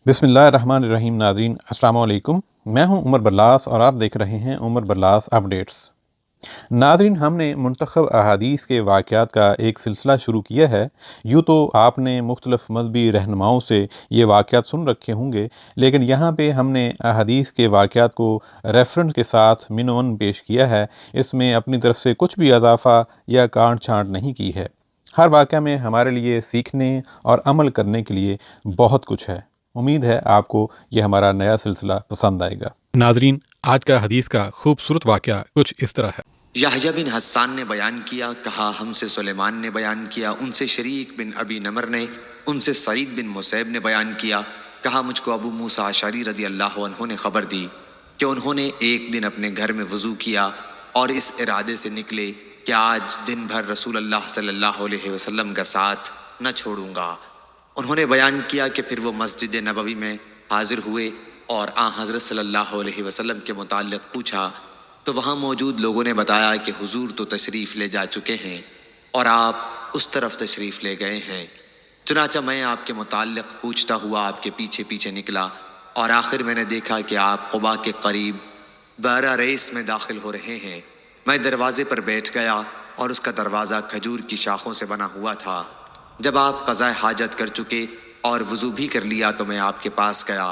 बिस्मिल्लाहिर्रहमानिर्रहीम। नाज़रीन अस्सलाम वालेकुम। मैं हूं उमर बरलास और आप देख रहे हैं उमर बरलास अपडेट्स। नाज़रीन, हमने मुंतखब अहादीस के वाक़यात का एक सिलसिला शुरू किया है। यूँ तो आपने मुख्तलिफ़ मज़हबी रहनुमाओं से ये वाक़यात सुन रखे होंगे, लेकिन यहाँ पे हमने अहादीस के वाक़यात को रेफ़रेंस के साथ मिन-व-वन पेश किया है। इसमें अपनी तरफ से कुछ भी इज़ाफ़ा या काट-छाँट नहीं की है। हर वाक़या में हमारे लिए सीखने और अमल करने के लिए बहुत कुछ है। उम्मीद है आपको ये हमारा नया सिलसिला पसंद आएगा। नाज़रीन, आज का हदीस का खूबसूरत वाक़या कुछ इस तरह है। याहया बिन हस्सान ने बयान किया, कहा हमसे सुलेमान ने बयान किया, उनसे शरीक बिन अबी नमर ने, उनसे सईद बिन मुसैब ने बयान किया, कहा मुझको अबू मूसा अशअरी रदी अल्लाह अन्हु ने खबर दी कि उन्होंने एक दिन अपने घर में वज़ू किया और इस इरादे से निकले कि आज दिन भर रसूल अल्लाह सल्लल्लाहु अलैहि वसल्लम का साथ न छोड़ूंगा। उन्होंने बयान किया कि फिर वो मस्जिद नबवी में हाजिर हुए और आ हज़रत सल्लल्लाहु अलैहि वसल्लम के मुताल्लिक़ पूछा तो वहाँ मौजूद लोगों ने बताया कि हुजूर तो तशरीफ़ ले जा चुके हैं और आप उस तरफ तशरीफ़ ले गए हैं। चुनाचा मैं आपके मुताल्लिक़ पूछता हुआ आपके पीछे पीछे निकला और आखिर मैंने देखा कि आप क़ुबा के करीब बारह रेस में दाखिल हो रहे हैं। मैं दरवाज़े पर बैठ गया और उसका दरवाज़ा खजूर की शाखों से बना हुआ था। जब आप क़ज़ाए हाजत कर चुके और वज़ू भी कर लिया तो मैं आपके पास गया।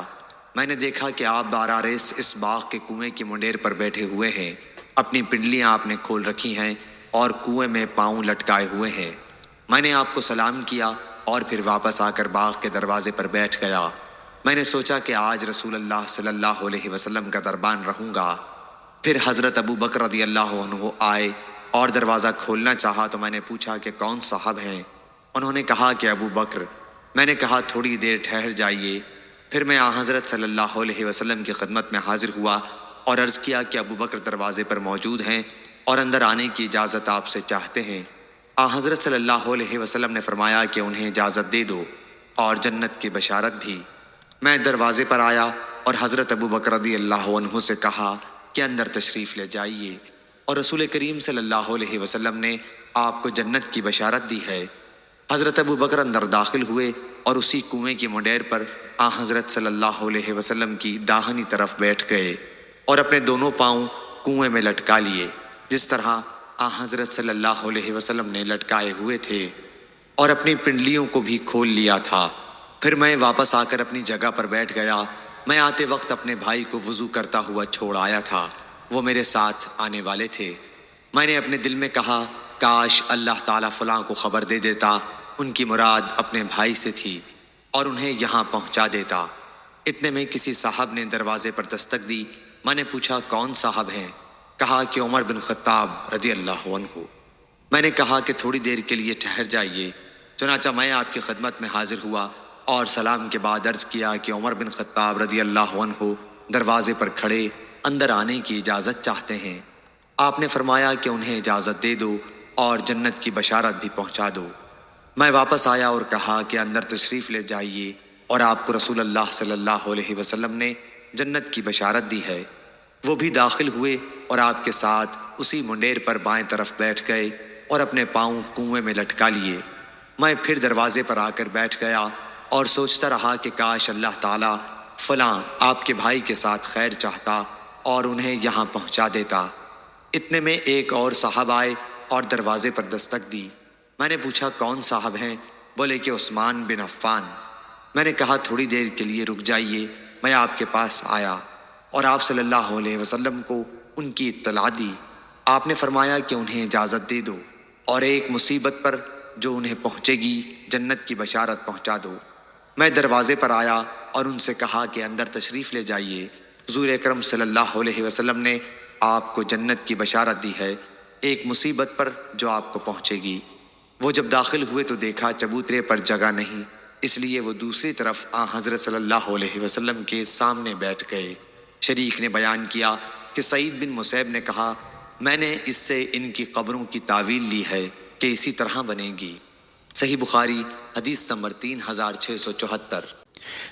मैंने देखा कि आप बारह रेस इस बाग के कुएं की मुंडेर पर बैठे हुए हैं। अपनी पिंडलियां आपने खोल रखी हैं और कुएं में पाँव लटकाए हुए हैं। मैंने आपको सलाम किया और फिर वापस आकर बाग के दरवाजे पर बैठ गया। मैंने सोचा कि आज रसूल अल्लाह सल्लल्लाहु अलैहि वसल्लम का दरबान रहूँगा। फिर हज़रत अबू बकर रज़ी अल्लाह अन्हु आए और दरवाज़ा खोलना चाहा तो मैंने पूछा कि कौन साहब हैं। उन्होंने कहा कि अबू बकर। मैंने कहा थोड़ी देर ठहर जाइए। फिर मैं हज़रत सल्लल्लाहु अलैहि वसल्लम की खिदमत में हाजिर हुआ और अर्ज़ किया कि अबू बकर दरवाज़े पर मौजूद हैं और अंदर आने की इजाज़त आपसे चाहते हैं। हज़रत सल्लल्लाहु अलैहि वसल्लम ने फरमाया कि उन्हें इजाज़त दे दो और जन्नत की बशारत भी। मैं दरवाज़े पर आया और हज़रत अबू बकर रज़ियल्लाहु अन्हु से कहा कि अंदर तशरीफ़ ले जाइए और रसूल करीम सल्लल्लाहु अलैहि वसल्लम ने आपको जन्नत की बशारत दी है। हज़रत अबू बकर अंदर दाखिल हुए और उसी कुएं की मुंडेर पर हज़रत सल्लल्लाहु अलैहि वसल्लम की दाहिनी तरफ बैठ गए और अपने दोनों पाँव कुएं में लटका लिए जिस तरह हज़रत सल्लल्लाहु अलैहि वसल्लम ने लटकाए हुए थे और अपनी पिंडलियों को भी खोल लिया था। फिर मैं वापस आकर अपनी जगह पर बैठ गया। मैं आते वक्त अपने भाई को वज़ू करता हुआ छोड़ आया था। वो मेरे साथ आने वाले थे। मैंने अपने दिल में कहा काश अल्लाह ताला फ़लाँ को ख़बर दे देता, उनकी मुराद अपने भाई से थी और उन्हें यहाँ पहुँचा देता। इतने में किसी साहब ने दरवाज़े पर दस्तक दी। मैंने पूछा कौन साहब हैं? कहा कि उमर बिन ख़त्ताब रज़ियल्लाहु अन्हु। मैंने कहा कि थोड़ी देर के लिए ठहर जाइए। चुनाचा मैं आपकी खिदमत में हाजिर हुआ और सलाम के बाद अर्ज़ किया कि उमर बिन ख़त्ताब रज़ियल्लाहु अन्हु दरवाज़े पर खड़े अंदर आने की इजाज़त चाहते हैं। आपने फरमाया कि उन्हें इजाज़त दे दो और जन्नत की बशारत भी पहुँचा दो। मैं वापस आया और कहा कि अंदर तशरीफ़ ले जाइए और आपको रसूल अल्लाह सल्लल्लाहु अलैहि वसल्लम ने जन्नत की बशारत दी है। वो भी दाखिल हुए और आपके साथ उसी मुंडेर पर बाएं तरफ बैठ गए और अपने पाँव कुएं में लटका लिए। मैं फिर दरवाजे पर आकर बैठ गया और सोचता रहा कि काश अल्लाह ताला फ़लाँ आपके भाई के साथ खैर चाहता और उन्हें यहाँ पहुँचा देता। इतने में एक और साहब आए और दरवाजे पर दस्तक दी। मैंने पूछा कौन साहब हैं? बोले कि उस्मान बिन अफ़्फ़ान। मैंने कहा थोड़ी देर के लिए रुक जाइए। मैं आपके पास आया और आप सल्लल्लाहु अलैहि वसल्लम को उनकी इत्तला दी। आपने फरमाया कि उन्हें इजाज़त दे दो और एक मुसीबत पर जो उन्हें पहुँचेगी जन्नत की बशारत पहुँचा दो। मैं दरवाज़े पर आया और उनसे कहा कि अंदर तशरीफ़ ले जाइए। हुज़ूर अकरम सल्लल्लाहु अलैहि वसल्लम ने आपको जन्नत की बशारत दी है एक मुसीबत पर जो आपको पहुँचेगी। वो जब दाखिल हुए तो देखा चबूतरे पर जगह नहीं, इसलिए वो दूसरी तरफ हज़रत सल्लल्लाहु अलैहि वसल्लम के सामने बैठ गए। शरीक ने बयान किया कि सईद बिन मुसैब ने कहा मैंने इससे इनकी कब्रों की तावील ली है कि इसी तरह बनेगी। सही बुखारी हदीस नंबर 3674।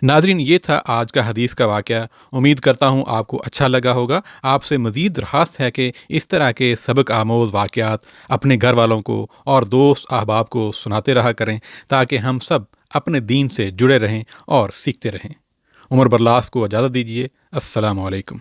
नाज़रीन, ये था आज का हदीस का वाक़या। उम्मीद करता हूँ आपको अच्छा लगा होगा। आपसे मज़ीद दरख्वास्त है कि इस तरह के सबक आमोज़ वाक़यात अपने घर वालों को और दोस्त अहबाब को सुनाते रहा करें ताकि हम सब अपने दीन से जुड़े रहें और सीखते रहें। عمر برلاس کو اجازت دیجیے۔ السلام علیکم۔